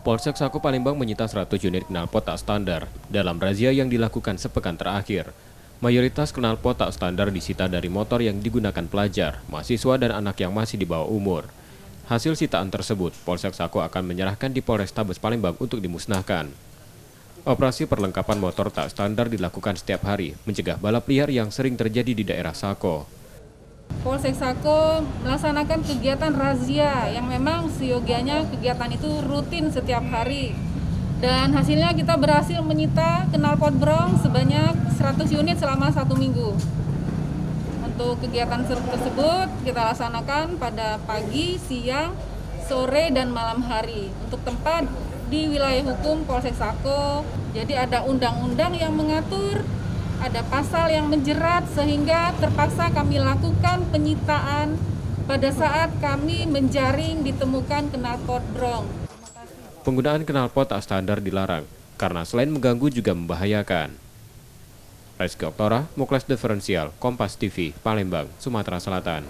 Polsek Sako Palembang menyita 100 unit knalpot tak standar dalam razia yang dilakukan sepekan terakhir. Mayoritas knalpot tak standar disita dari motor yang digunakan pelajar, mahasiswa dan anak yang masih di bawah umur. Hasil sitaan tersebut, Polsek Sako akan menyerahkan di Polrestabes Palembang untuk dimusnahkan. Operasi perlengkapan motor tak standar dilakukan setiap hari, mencegah balap liar yang sering terjadi di daerah Sako. Polsek Sako melaksanakan kegiatan razia yang memang seyogianya kegiatan itu rutin setiap hari. Dan hasilnya kita berhasil menyita knalpot brong sebanyak 100 unit selama 1 minggu. Untuk kegiatan tersebut kita laksanakan pada pagi, siang, sore, dan malam hari. Untuk tempat di wilayah hukum Polsek Sako, jadi ada undang-undang yang mengatur, ada pasal yang menjerat sehingga terpaksa kami lakukan penyitaan pada saat kami menjaring ditemukan knalpot brong. Penggunaan knalpot tak standar dilarang karena selain mengganggu juga membahayakan. Rizky Oktora, Muklas Diferensial, Kompas TV, Palembang, Sumatera Selatan.